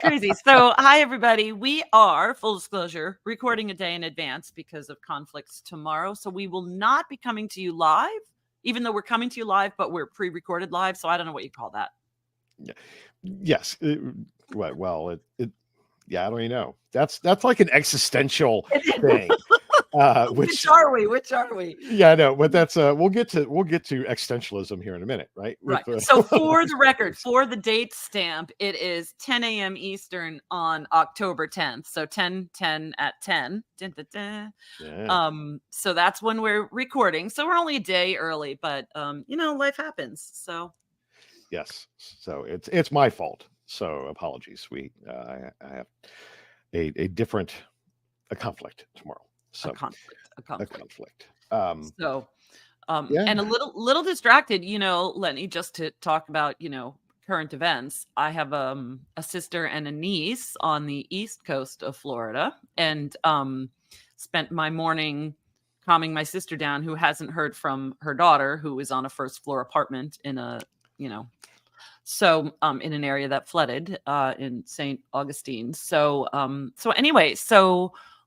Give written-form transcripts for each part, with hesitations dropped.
Crazy. So, hi, everybody. We are, full disclosure, recording a day in advance because of conflicts tomorrow. So, we will not be coming to you live, even though we're coming to you live, but we're pre-recorded live. So, I don't know what you call that. Yes. Well, yeah, I don't even know. That's like an existential thing. Which are we? Yeah, I know, but that's we'll get to existentialism here in a minute, right? Right. So for the record, for the date stamp, it is 10 a.m. Eastern on October 10th. So 10 at 10. Dun, dun, dun. Yeah. So that's when we're recording. So we're only a day early, but life happens. So yes. So it's my fault. So apologies. I have a conflict tomorrow. So a conflict. Yeah. And a little distracted, Lenny, just to talk about, current events. I have a sister and a niece on the East Coast of Florida, and spent my morning calming my sister down, who hasn't heard from her daughter, who is on a first floor apartment in a, so in an area that flooded in St. Augustine. So anyway,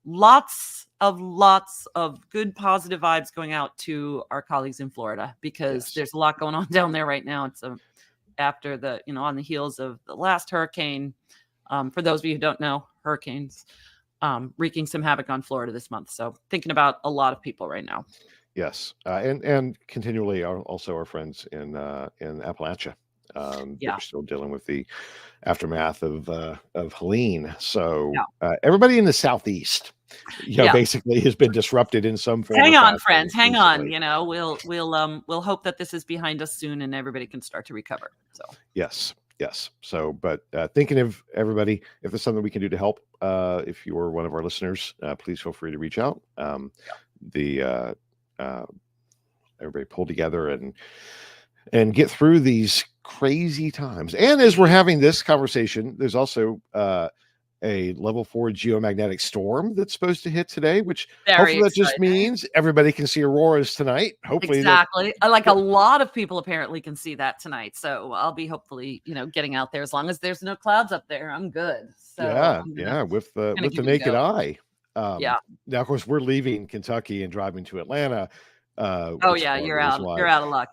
lots of good positive vibes going out to our colleagues in Florida, because there's a lot going on down there right now. It's after the, on the heels of the last hurricane. For those of you who don't know, hurricanes wreaking some havoc on Florida this month. So thinking about a lot of people right now. Yes. And continually also our friends in Appalachia. They're still dealing with the aftermath of Helene. So everybody in the Southeast, basically has been disrupted in some form. Hang on, friends. Hang on. We'll hope that this is behind us soon and everybody can start to recover. So yes. So, but thinking of everybody, if there's something we can do to help, if you're one of our listeners, please feel free to reach out. Everybody pull together and get through these crazy times. And as we're having this conversation, there's also a level 4 geomagnetic storm that's supposed to hit today, which hopefully that just means everybody can see auroras tonight. Hopefully. Exactly. Like a lot of people apparently can see that tonight. So I'll be hopefully, getting out there. As long as there's no clouds up there, I'm good. So with the naked eye. Now, of course, we're leaving Kentucky and driving to Atlanta. You're out of luck.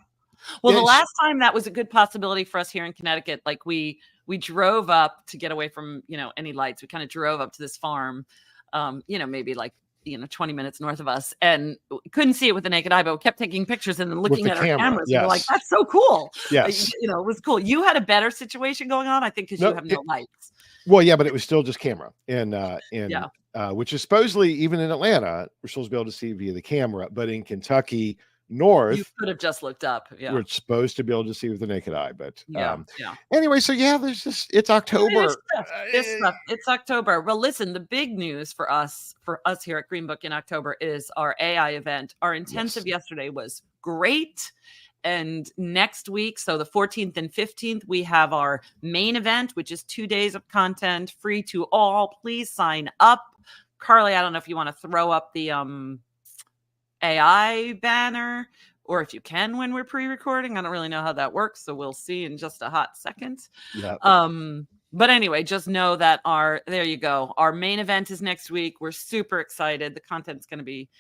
Well, the last time that was a good possibility for us here in Connecticut. Like we drove up to get away from, any lights. We kind of drove up to this farm, maybe like, 20 minutes north of us, and couldn't see it with the naked eye, but we kept taking pictures and then looking at our cameras. Yes. And we're like, that's so cool. Yes. It was cool. You had a better situation going on, I think, because you have no lights. Well, yeah, but it was still just camera. Which is supposedly, even in Atlanta, we're supposed to be able to see via the camera, but in Kentucky North, you could have just looked up. Yeah, we're supposed to be able to see with the naked eye, but anyway, so there's just, it's October. It's October. Well, listen, the big news for us here at Green Book in October is our AI event. Our intensive yesterday was great. And next week, so the 14th and 15th, we have our main event, which is 2 days of content, free to all. Please sign up. Carly, I don't know if you want to throw up the AI banner, or if you can when we're pre-recording. I don't really know how that works, so we'll see in just a hot second. But anyway, just know that there you go. Our main event is next week. We're super excited. The content's going to be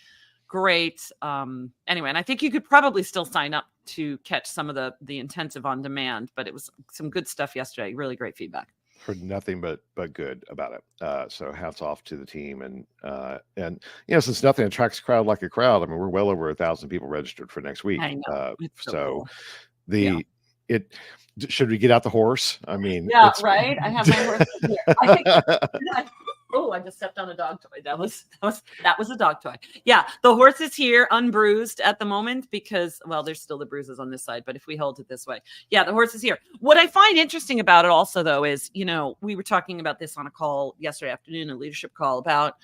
great. Anyway, and I think you could probably still sign up to catch some of the intensive on demand, but it was some good stuff yesterday. Really great feedback. Heard nothing but good about it. So hats off to the team, and since nothing attracts a crowd like a crowd, I mean, we're well over 1,000 people registered for next week. I know. So cool. Should we get out the horse? I mean, right. I have my horse here. I just stepped on a dog toy. That was a dog toy. Yeah, the horse is here, unbruised at the moment, because, well, there's still the bruises on this side, but if we hold it this way, the horse is here. What I find interesting about it also, though, is, we were talking about this on a call yesterday afternoon, a leadership call about,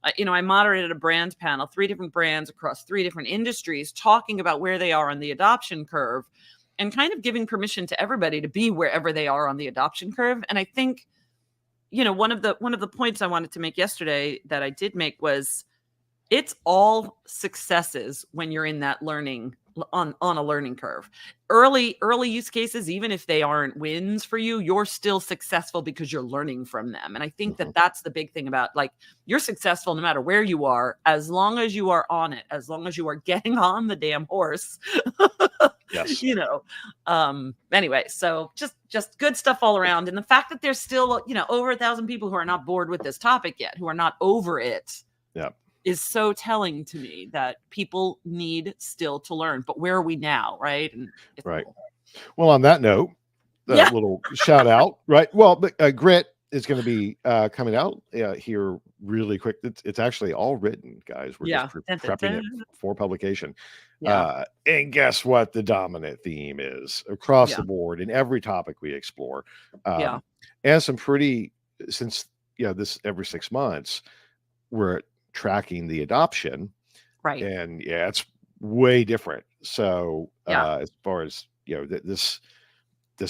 I moderated a brand panel, 3 different brands across 3 different industries, talking about where they are on the adoption curve, and kind of giving permission to everybody to be wherever they are on the adoption curve. And I think, one of the points I wanted to make yesterday that I did make was, it's all successes when you're in that learning on a learning curve. Early use cases, even if they aren't wins for you, you're still successful because you're learning from them. And I think that that's the big thing about, like, you're successful no matter where you are, as long as you are on it, as long as you are getting on the damn horse. Yes. You know. Anyway, so just good stuff all around. And the fact that there's still, over 1,000 people who are not bored with this topic yet, who are not over it, Yeah. is so telling to me that people need still to learn. But where are we now, right? And it's Right. cool. Well, on that note, Yeah. little shout out, right? Well, Grit is going to be coming out here really quick. It's actually all written, guys. We're just prepping it for publication. Yeah. And guess what? The dominant theme is across the board in every topic we explore. And some pretty, since this every 6 months, we're tracking the adoption, Right. and it's way different. So as far as this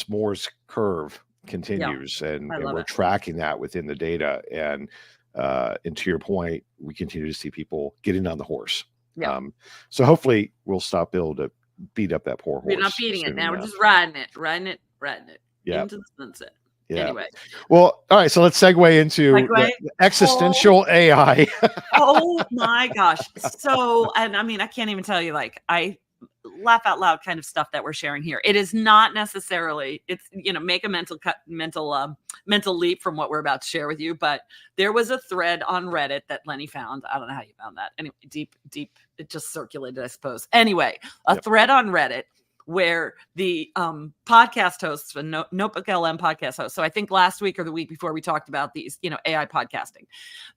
Moore's curve continues, and we're tracking that within the data, and to your point, we continue to see people getting on the horse. So hopefully we'll stop being able to beat up that poor horse. We're not beating it now. We're just riding it into the sunset. Yeah. Anyway. Well, all right. So let's segue into the existential AI. Oh my gosh. So, and I mean, I can't even tell you, like, I laugh out loud kind of stuff that we're sharing here. It is not necessarily, it's, make a mental leap from what we're about to share with you. But there was a thread on Reddit that Lenny found. I don't know how you found that. Anyway, deep, it just circulated, I suppose. Anyway, a thread on Reddit where the podcast hosts, Notebook LM podcast hosts. So I think last week or the week before, we talked about these, AI podcasting.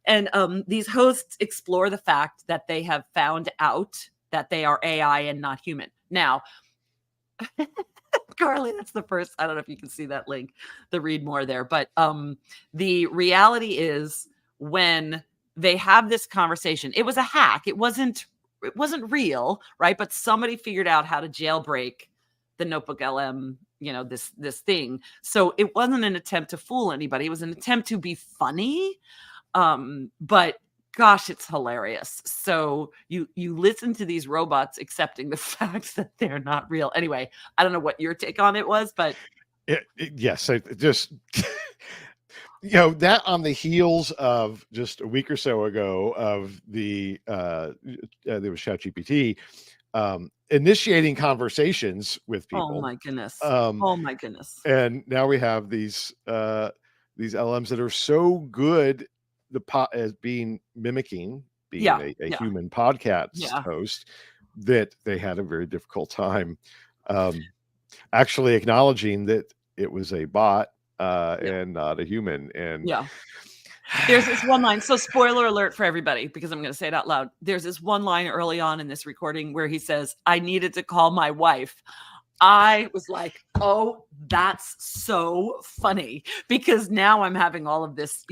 And these hosts explore the fact that they have found out that they are AI and not human. Now, Carly, that's the first, I don't know if you can see that link, the read more there. But the reality is, when they have this conversation, it was a hack. It wasn't real, right? But somebody figured out how to jailbreak the Notebook LM, this thing. So it wasn't an attempt to fool anybody. It was an attempt to be funny. But gosh, it's hilarious. So you listen to these robots accepting the fact that they're not real. Anyway, I don't know what your take on it was, but yes, I just that on the heels of just a week or so ago of there was ChatGPT initiating conversations with people. Oh my goodness. Oh my goodness. And now we have these LMs that are so good as mimicking being a human podcast host, that they had a very difficult time actually acknowledging that it was a bot and not a human. And there's this one line. So spoiler alert for everybody, because I'm going to say it out loud. There's this one line early on in this recording where he says, "I needed to call my wife." I was like, oh, that's so funny, because now I'm having all of this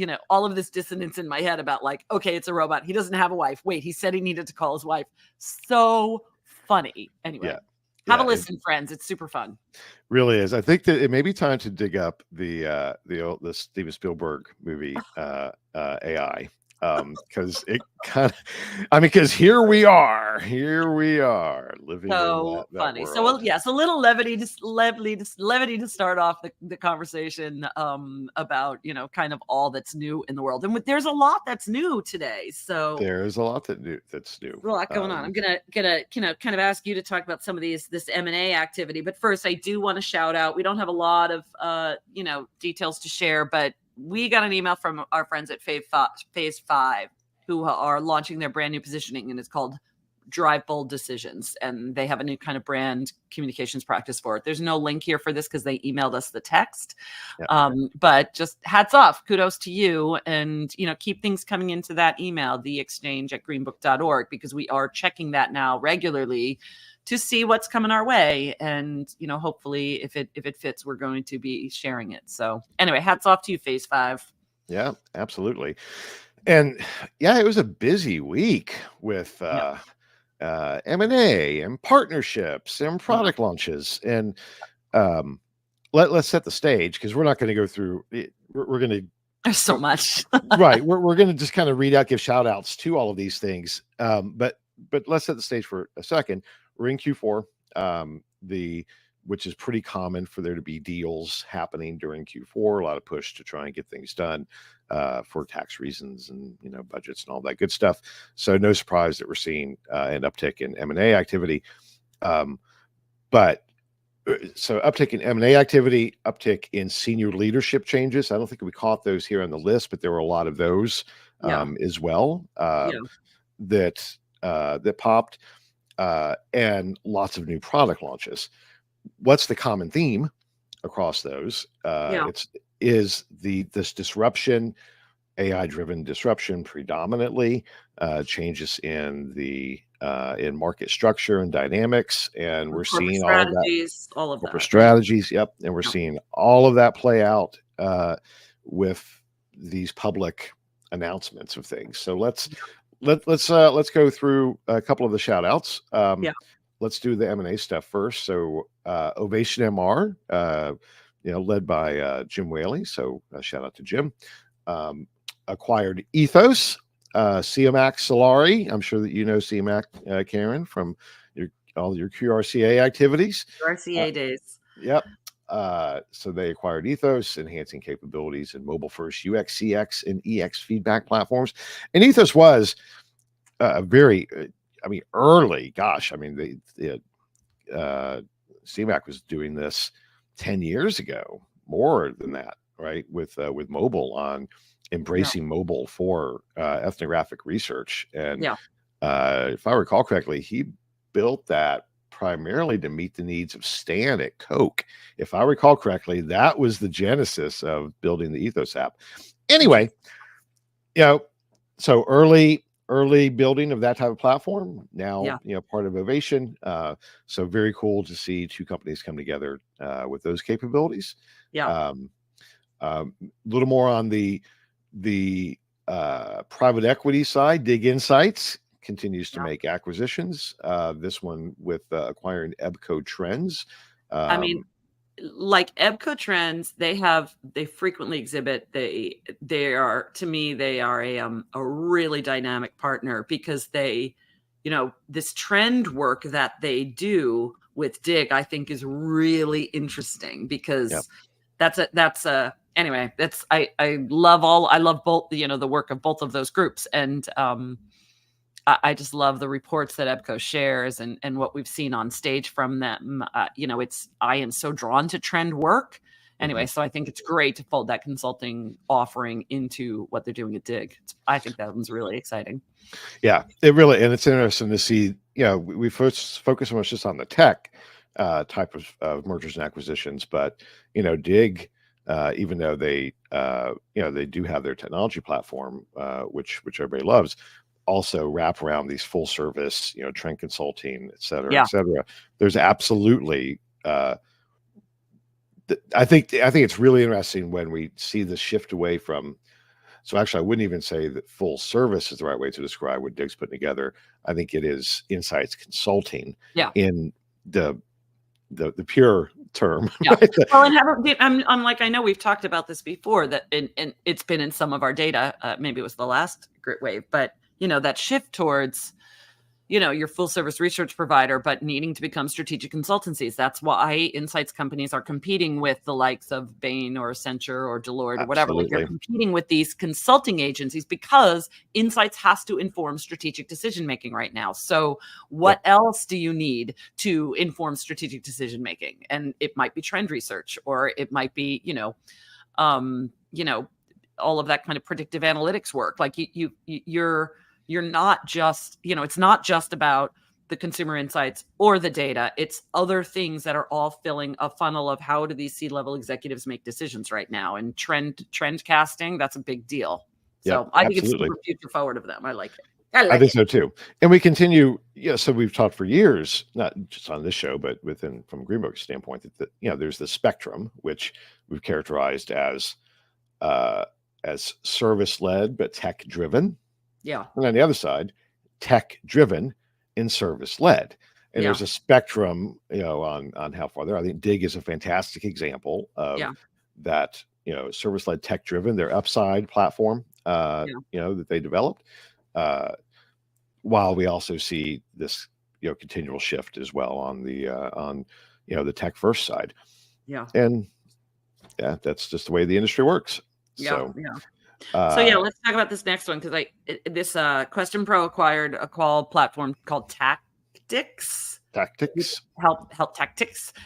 dissonance in my head about, like, okay, it's a robot. He doesn't have a wife. Wait, he said he needed to call his wife. So funny. Anyway, have a listen, friends. It's super fun. Really is. I think that it may be time to dig up the Steven Spielberg movie AI. Because it kind of, because here we are living so in that funny world. So, well, a little levity to start off the conversation about kind of all that's new in the world. And there's a lot that's new today, so there's a lot that's new. A lot going on. I'm gonna kind of ask you to talk about some of this M&A activity, but first I do want to shout out, we don't have a lot of details to share, but we got an email from our friends at Phase 5 who are launching their brand new positioning, and it's called Drive Bold Decisions. And they have a new kind of brand communications practice for it. There's no link here for this because they emailed us the text. But just hats off, kudos to you. And, keep things coming into that email, theexchange@greenbook.org, because we are checking that now regularly to see what's coming our way. And, hopefully if it fits, we're going to be sharing it. So anyway, hats off to you, Phase 5. Yeah, absolutely. And it was a busy week with M&A and partnerships and product launches. And let's set the stage, because we're not going to go through it. We're going to, there's so much. Right. We're going to just kind of read out, give shout outs to all of these things. But let's set the stage for a second. We're in Q4. which is pretty common for there to be deals happening during Q4, a lot of push to try and get things done for tax reasons and budgets and all that good stuff. So no surprise that we're seeing an uptick in M&A activity. But so uptick in M&A activity, uptick in senior leadership changes. I don't think we caught those here on the list, but there were a lot of those as well that popped, and lots of new product launches. What's the common theme across those? Is this disruption, AI-driven disruption, predominantly changes in the in market structure and dynamics, and we're seeing all of that. All of Corporate that. strategies, yep, and we're seeing all of that play out with these public announcements of things. So let's go through a couple of the shout outs. Let's do the M&A stuff first. So OvationMR, led by Jim Whaley. So shout out to Jim. Acquired Ethos, CMAC Solari. I'm sure that you know CMAC, Karen, from all your QRCA activities. QRCA days. Yep. So they acquired Ethos, enhancing capabilities in mobile-first UX, CX, and EX feedback platforms. And Ethos was very, early. Gosh, CMAC was doing this 10 years ago, more than that, right? With mobile, on embracing mobile for ethnographic research. And if I recall correctly, he built that primarily to meet the needs of Stan at Coke. If I recall correctly, that was the genesis of building the Ethos app. Anyway, so early building of that type of platform. Now, part of Ovation. So very cool to see two companies come together with those capabilities. A little more on the private equity side. Dig Insights continues to make acquisitions. This one with acquiring EBCO Trends. Like EBCO Trends, they frequently exhibit. They are, to me, they are a really dynamic partner, because they, this trend work that they do with Dig, I think, is really interesting, because anyway, I love both, the work of both of those groups. And I just love the reports that EBCO shares and what we've seen on stage from them. I am so drawn to trend work. Anyway, so I think it's great to fold that consulting offering into what they're doing at Dig. I think that one's really exciting. Yeah, and it's interesting to see, we focus so much just on the tech type of mergers and acquisitions, but, Dig, even though they do have their technology platform, which everybody loves, also wrap around these full service, trend consulting, et cetera, et cetera. There's absolutely, I think it's really interesting when we see the shift away from. So actually, I wouldn't even say that full service is the right way to describe what Dig's putting together. I think it is insights consulting in the pure term. Well, and I'm like, I know we've talked about this before, that and it's been in some of our data. Maybe it was the last Grit Wave, but that shift towards, your full service research provider, but needing to become strategic consultancies. That's why insights companies are competing with the likes of Bain or Accenture or Deloitte or whatever. Like, they're competing with these consulting agencies, because insights has to inform strategic decision making right now. So what else do you need to inform strategic decision making? And it might be trend research, or it might be, all of that kind of predictive analytics work. Like you're not just, it's not just about the consumer insights or the data. It's other things that are all filling a funnel of how do these C-level executives make decisions right now. And trend casting, that's a big deal. So I think it's super future forward of them. I like it. I think so too. And we continue. So we've talked for years, not just on this show, but from Greenbook's standpoint, that there's the spectrum, which we've characterized as service-led but tech-driven. Yeah. And on the other side, tech-driven and service-led. And there's a spectrum, on how far there. I think Dig is a fantastic example of that, service-led, tech-driven, their Upside platform, that they developed. While we also see this, continual shift as well on the tech first side. Yeah. And yeah, that's just the way the industry works. Yeah. So, Yeah. So yeah, let's talk about this next one, because this Question Pro acquired a call platform called Tactics,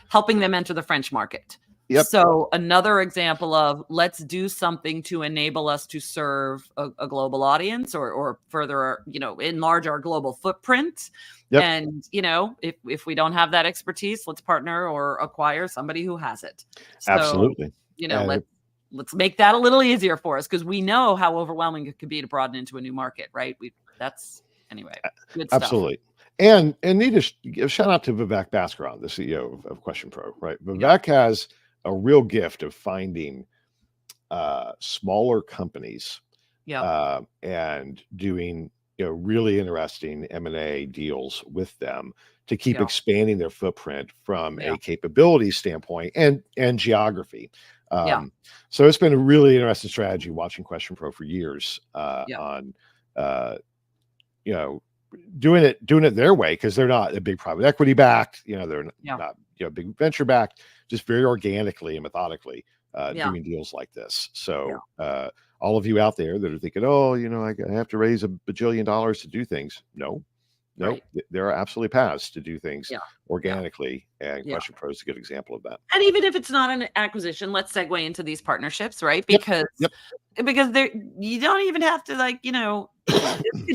helping them enter the French market. Yep. So another example of, let's do something to enable us to serve a global audience, or further, enlarge our global footprint. Yep. And, if we don't have that expertise, let's partner or acquire somebody who has it. So, absolutely. Let's make that a little easier for us, because we know how overwhelming it could be to broaden into a new market, right? Anyway, good stuff. Absolutely. And need to give a shout out to Vivek Bhaskaran, the CEO of Question Pro, right? Vivek has a real gift of finding smaller companies and doing really interesting M&A deals with them to keep expanding their footprint from a capability standpoint and geography. So it's been a really interesting strategy watching Question Pro for years on doing it their way, because they're not a big private equity backed, they're not big venture backed, just very organically and methodically doing deals like this. So all of you out there that are thinking, I have to raise $1 bajillion to do things. No, there are absolutely paths to do things organically, and Question Pro is a good example of that. And even if it's not an acquisition, let's segue into these partnerships, right? Because you don't even have to you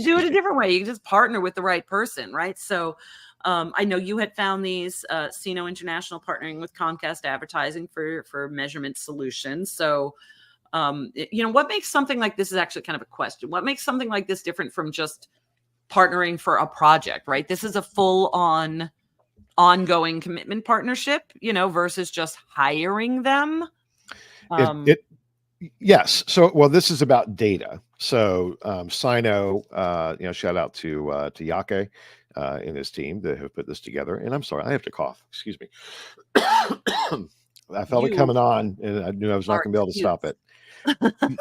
do it a different way. You can just partner with the right person, right? So I know you had found these Sino International partnering with Comcast Advertising for measurement solutions. So what makes something like this, is actually kind of a question. What makes something like this different from just partnering for a project, right? This is a full-on ongoing commitment partnership, versus just hiring them. Yes. So, this is about data. So, Sino, shout out to Yake and his team that have put this together. And I'm sorry, I have to cough. Excuse me. I felt it coming on, and I knew I was not going to be able to stop it.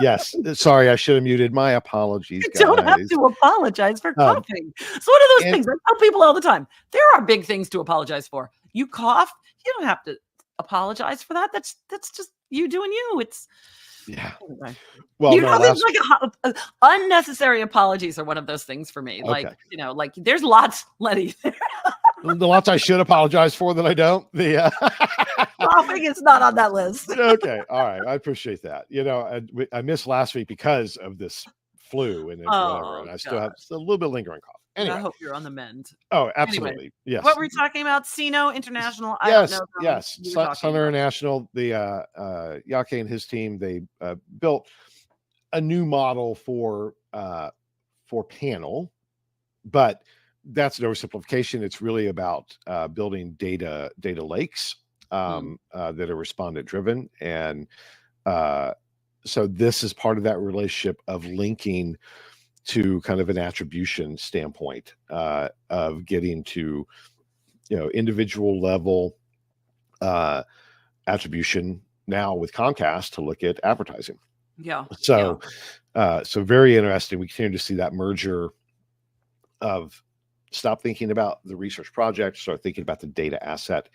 Yes. Sorry, I should have muted. My apologies, guys. You don't have to apologize for coughing. It's one of those things. I tell people all the time, there are big things to apologize for. You cough, you don't have to apologize for that. That's just you doing you. It's anyway. Well, unnecessary apologies are one of those things for me. Okay. There's lots, Lenny. The lots I should apologize for that I don't. Coughing is not on that list. Okay. All right. I appreciate that. I missed last week because of this flu and whatever. And I still have a little bit of lingering cough. Anyway. I hope you're on the mend. Oh, absolutely. Anyway, yes. What were we talking about? Sino International? Yes. Sun International, the Yake and his team, they built a new model for panel, but that's no simplification. It's really about building data lakes that are respondent driven. And so this is part of that relationship of linking to kind of an attribution standpoint of getting to, individual level attribution now with Comcast to look at advertising. Yeah. So very interesting. We continue to see that merger of stop thinking about the research project, start thinking about the data asset,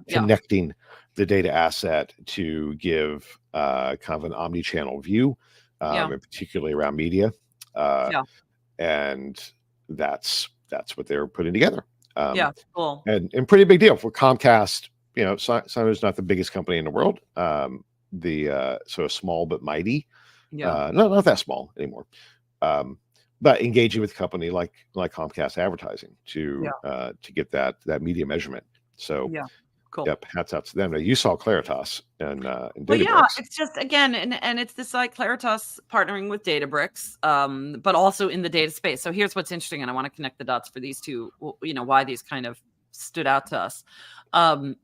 connecting the data asset to give kind of an omni-channel view, and particularly around media. And that's what they're putting together. Cool. And pretty big deal for Comcast. Sino's not the biggest company in the world. So small but mighty. Not that small anymore. But engaging with a company like Comcast Advertising to get that media measurement. So cool. Yep, hats out to them. Now, you saw Claritas and it's just, again, and it's this Claritas partnering with Databricks, but also in the data space. So here's what's interesting, and I want to connect the dots for these two. Why these kind of stood out to us.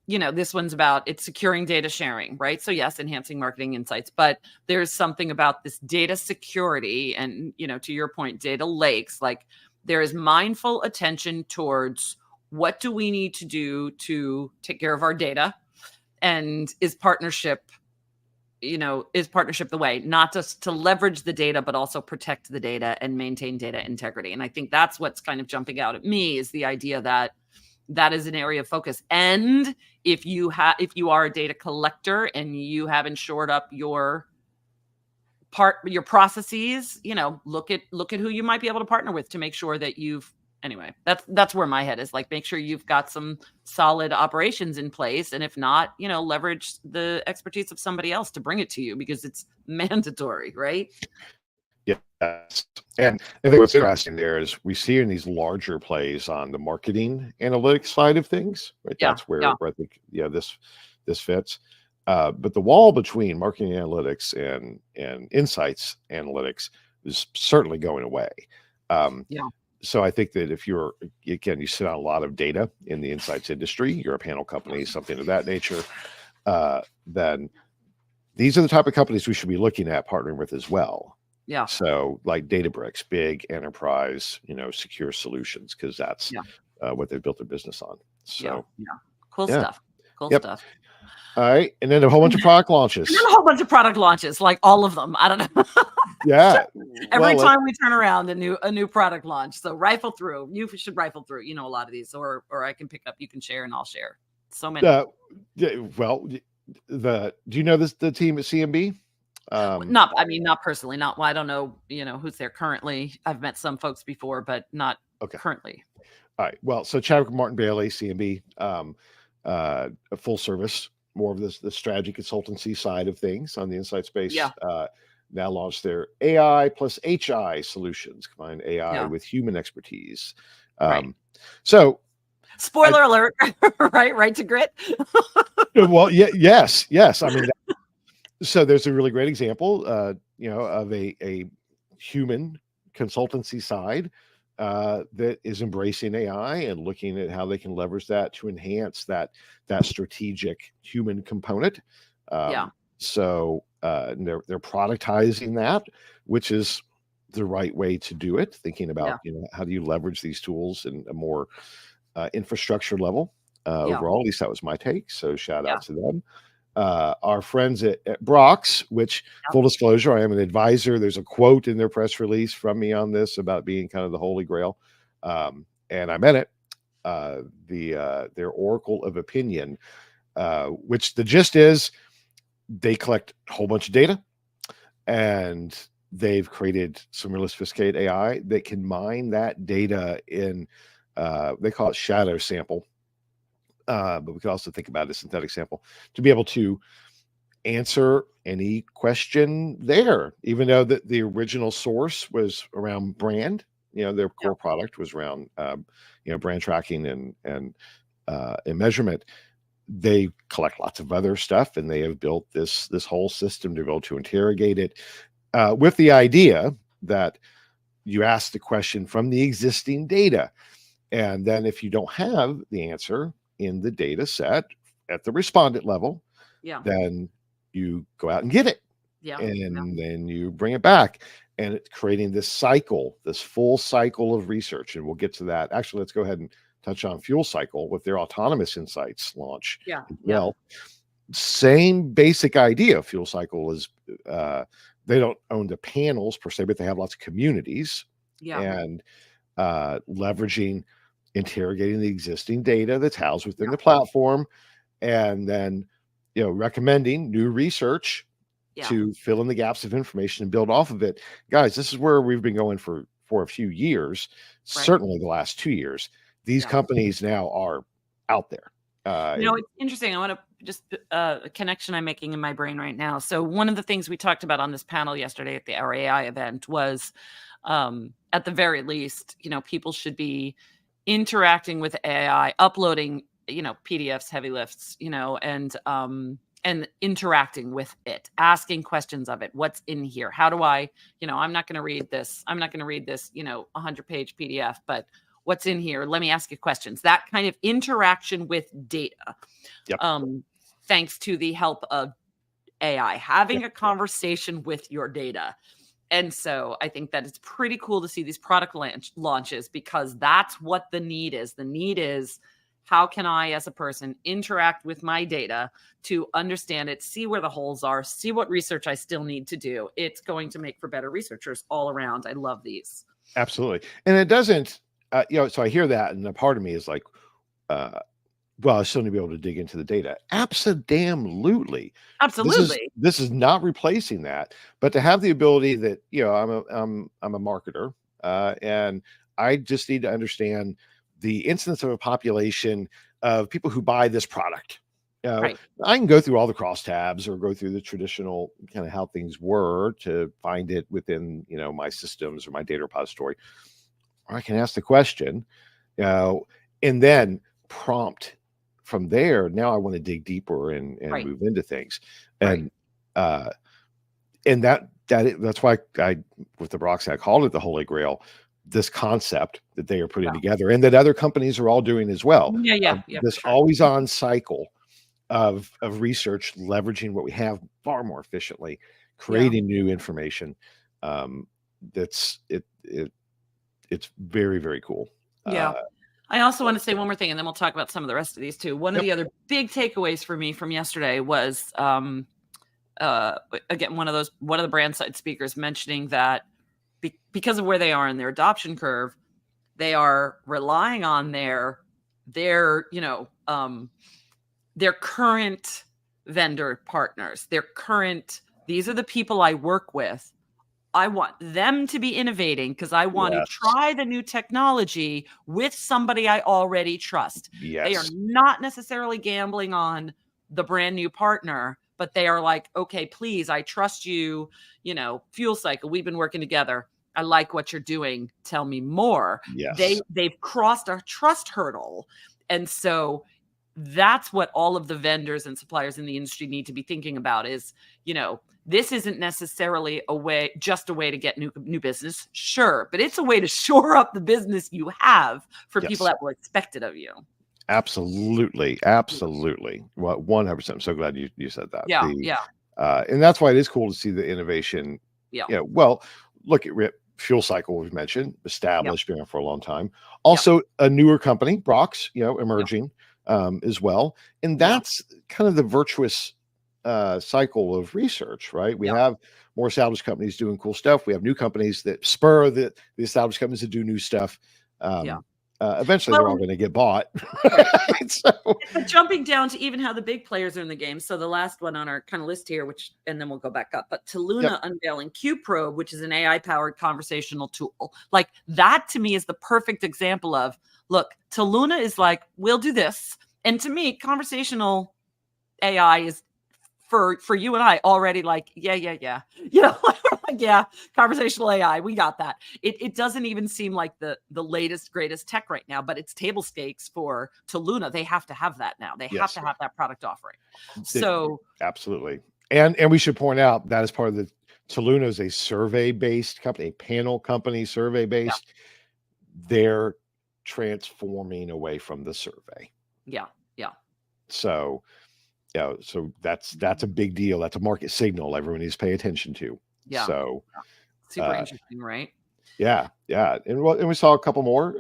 This one's about, it's securing data sharing, right? So yes, enhancing marketing insights, but there's something about this data security and, to your point, data lakes, like there is mindful attention towards what do we need to do to take care of our data, and is partnership the way, not just to leverage the data, but also protect the data and maintain data integrity. And I think that's what's kind of jumping out at me, is the idea that that is an area of focus. And if you are a data collector and you haven't shored up your processes, look at who you might be able to partner with to make sure that anyway, that's where my head is. Like, make sure you've got some solid operations in place, and if not, leverage the expertise of somebody else to bring it to you, because it's mandatory, right? Yes. And I think what's interesting there is we see in these larger plays on the marketing analytics side of things, right? Yeah, That's where yeah, I think, this fits. But the wall between marketing analytics and insights analytics is certainly going away. yeah, So I think that if you sit on a lot of data in the insights industry, you're a panel company, something of that nature, then these are the type of companies we should be looking at partnering with as well. yeah. So like Databricks, big enterprise, secure solutions, because that's what they've built their business on. So yeah. Cool yeah. stuff. Cool Yep. stuff. All right. And then a whole bunch of product launches. And then a whole bunch of product launches, like all of them. I don't know. Yeah. Every time we turn around, a new product launch. So rifle through. You should rifle through, a lot of these, or I can pick up, you can share, and I'll share. So many. Well, do you know the team at CMB? Not personally. Well, I don't know, who's there currently. I've met some folks before, but not currently. All right. Well, so Chadwick Martin Bailey, CMB, a full service, more of the strategy consultancy side of things on the insight space. Yeah. Now launched their AI plus HI solutions, combine AI with human expertise. Right. So, spoiler alert, right to grit. Well, yes. I mean, so there's a really great example, of a human consultancy side that is embracing AI and looking at how they can leverage that to enhance that strategic human component. So they're productizing that, which is the right way to do it. Thinking about how do you leverage these tools in a more infrastructure level. Overall, at least that was my take. So shout out to them. Our friends at Brock's, which full disclosure, I am an advisor. There's a quote in their press release from me on this about being kind of the holy grail. And I meant it. Their Oracle of Opinion, which the gist is they collect a whole bunch of data, and they've created some really sophisticated AI that can mine that data in, they call it shadow sample. But we could also think about a synthetic sample to be able to answer any question there, even though the original source was around brand. Their core product was around, brand tracking and measurement. They collect lots of other stuff, and they have built this whole system to be able to interrogate it with the idea that you ask the question from the existing data, and then if you don't have the answer in the data set at the respondent level, then you go out and get it. Then you bring it back, and it's creating this full cycle of research. And we'll get to that. Actually, let's go ahead and touch on Fuel Cycle with their autonomous insights launch. Well, same basic idea. Fuel Cycle is, they don't own the panels per se, but they have lots of communities and leveraging, interrogating the existing data that's housed within the platform, and then recommending new research to fill in the gaps of information and build off of it. Guys, this is where we've been going for a few years, certainly the last 2 years. These companies now are out there. It's interesting. I want to just a connection I'm making in my brain right now. So one of the things we talked about on this panel yesterday at the AI event was, at the very least, people should be interacting with AI, uploading, PDFs, heavy lifts, and interacting with it, asking questions of it. What's in here? How do I, I'm not going to read this. 100-page PDF, but what's in here? Let me ask you questions. That kind of interaction with data. Thanks to the help of AI, having a conversation with your data. And so I think that it's pretty cool to see these product launches, because that's what the need is. The need is, how can I, as a person, interact with my data to understand it, see where the holes are, see what research I still need to do. It's going to make for better researchers all around. I love these. Absolutely. And it doesn't, so I hear that, and a part of me is like, well, I still need to be able to dig into the data. Absolutely. Absolutely. This is not replacing that, but to have the ability that, I'm a marketer, and I just need to understand the incidence of a population of people who buy this product. Right. I can go through all the crosstabs or go through the traditional kind of how things were to find it within, my systems or my data repository. Or I can ask the question, and then prompt from there. Now I want to dig deeper and Right. move into things. Right. And that's why I, with the Brox, I called it the Holy Grail, this concept that they are putting Yeah. together and that other companies are all doing as well. Yeah. This For sure. always on cycle of research, leveraging what we have far more efficiently, creating new information. It's very, very cool. Yeah. I also want to say one more thing, and then we'll talk about some of the rest of these too. One of the other big takeaways for me from yesterday was, again, one of the brand side speakers mentioning that because of where they are in their adoption curve, they are relying on their current vendor partners, these are the people I work with. I want them to be innovating because I want to try the new technology with somebody I already trust. Yes. They are not necessarily gambling on the brand new partner, but they are like, okay, please, I trust you, Fuel Cycle, we've been working together. I like what you're doing. Tell me more. Yes. They've crossed our trust hurdle. And so that's what all of the vendors and suppliers in the industry need to be thinking about is, this isn't necessarily just a way to get new business. Sure. But it's a way to shore up the business you have for people that will expect it of you. Absolutely. Absolutely. Well, 100%. I'm so glad you said that. Yeah. And that's why it is cool to see the innovation. Yeah. Well, look at Fuel Cycle, we've mentioned, established, been for a long time. Also a newer company, Brox, emerging as well. And that's kind of the virtuous cycle of research, right? We have more established companies doing cool stuff. We have new companies that spur the established companies to do new stuff. Eventually they're all going to get bought. But jumping down to even how the big players are in the game. So the last one on our kind of list here, and then we'll go back up, but Toluna unveiling Q-Probe, which is an AI powered conversational tool. Like that to me is the perfect example of, look, Toluna is like, we'll do this. And to me, conversational AI is for you and I already like, yeah. Conversational AI, we got that. It doesn't even seem like the latest, greatest tech right now, but it's table stakes for Toluna. They have to have that now. They have to have that product offering. So absolutely. And we should point out that as part of the Toluna is a survey-based company, a panel company, survey-based. They're transforming away from the survey. Yeah. So that's a big deal. That's a market signal everyone needs to pay attention to. Yeah. So super interesting, right? Yeah. And we saw a couple more.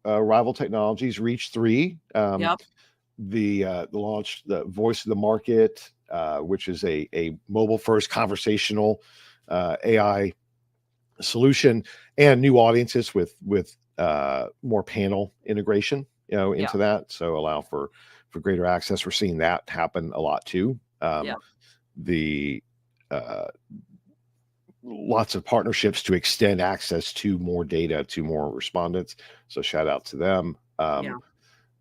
Rival Technologies Reach 3. The launch, the Voice of the Market, which is a mobile first conversational AI solution, and new audiences with more panel integration, into that. So allow for greater access. We're seeing that happen a lot too. Lots of partnerships to extend access to more data to more respondents. So shout out to them.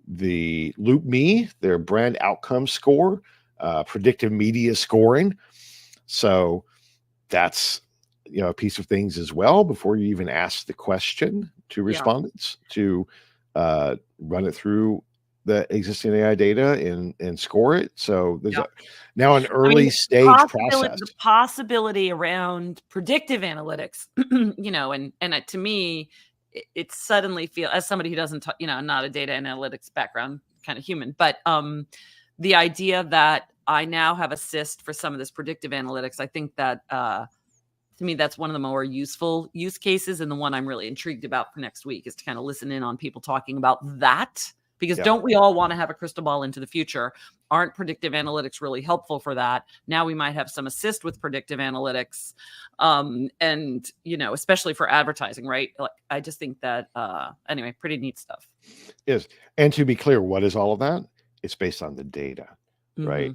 The Loop Me, their brand outcome score, predictive media scoring. So that's a piece of things as well before you even ask the question to respondents to run it through the existing AI data and score it. So there's now an early stage process. The possibility around predictive analytics, and to me, it suddenly feels, as somebody who doesn't, not a data analytics background kind of human, but the idea that I now have assist for some of this predictive analytics, I think that to me, that's one of the more useful use cases. And the one I'm really intrigued about for next week is to kind of listen in on people talking about that. Because don't we all want to have a crystal ball into the future? aren't predictive analytics really helpful for that? Now we might have some assist with predictive analytics, and especially for advertising, right? Like, I just think that anyway, pretty neat stuff. And to be clear, what is all of that? It's based on the data, right?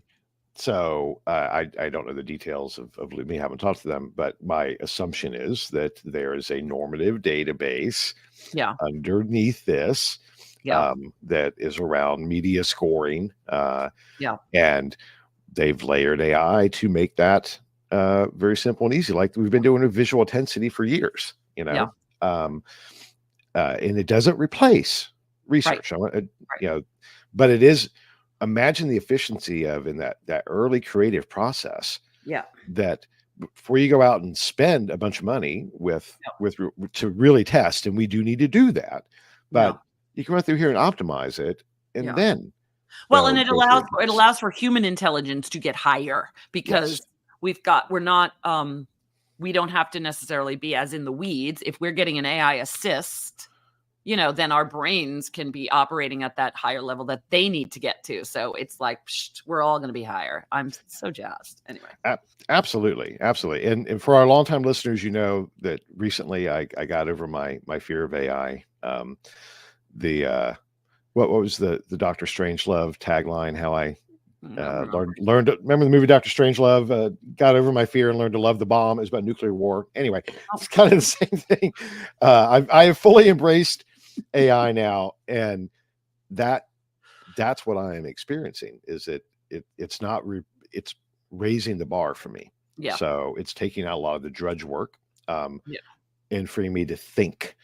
So I don't know the details of Lumi, haven't talked to them, but my assumption is that there is a normative database underneath this that is around media scoring. And they've layered AI to make that very simple and easy, like we've been doing with visual intensity for years, and it doesn't replace research. But it is. Imagine the efficiency of in that early creative process. That before you go out and spend a bunch of money to really test, and we do need to do that, but you can run through here and optimize it, and then and it allows for human intelligence to get higher, because we don't have to necessarily be as in the weeds. If we're getting an AI assist, then our brains can be operating at that higher level that they need to get to. So it's like, we're all going to be higher. I'm so jazzed. Anyway. Absolutely. And for our longtime listeners, that recently I got over my fear of AI. What was the Dr. Strangelove tagline? How I learned to, remember the movie Dr. Strangelove, got over my fear and learned to love the bomb. It was about nuclear war. Anyway, it's kind of the same thing. I have fully embraced AI now, and that's what I am experiencing. Is it's it's raising the bar for me. So it's taking out a lot of the drudge work, and freeing me to think,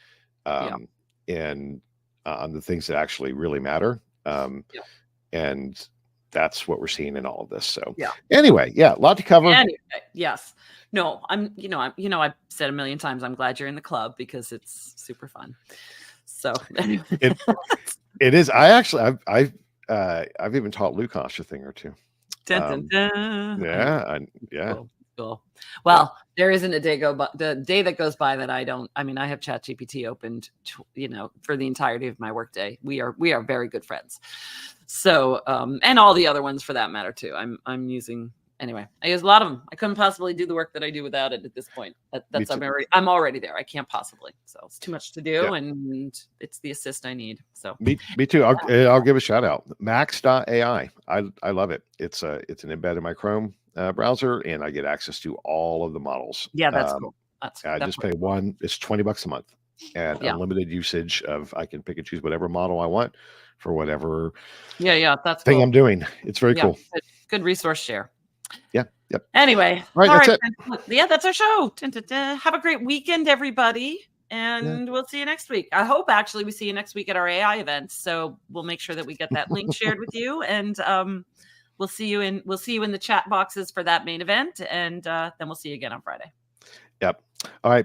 and on the things that actually really matter. And that's what we're seeing in all of this. So anyway, a lot to cover. Anyway, yes. No, I've said a million times, I'm glad you're in the club, because it's super fun. So it is. I've even taught Lukash a thing or two. Cool. Well, there isn't a day that goes by that I don't. I mean, I have ChatGPT opened, for the entirety of my workday. We are very good friends. So, and all the other ones for that matter too. I'm using. Anyway, I use a lot of them. I couldn't possibly do the work that I do without it at this point. I'm already there. I can't possibly. So it's too much to do, and it's the assist I need. So me too. I'll give a shout out. Max.ai. I love it. It's an embed in my Chrome browser, and I get access to all of the models. Yeah, that's cool. I just pay one. It's $20 a month, and unlimited usage of. I can pick and choose whatever model I want for whatever. That's thing cool. I'm doing. It's very cool. Good resource share. Yep. Anyway, all right, that's it. That's our show. Have a great weekend, everybody, and we'll see you next week. I hope actually we see you next week at our AI event. So we'll make sure that we get that link shared with you, and we'll see you in the chat boxes for that main event, and then we'll see you again on Friday. Yep. All right.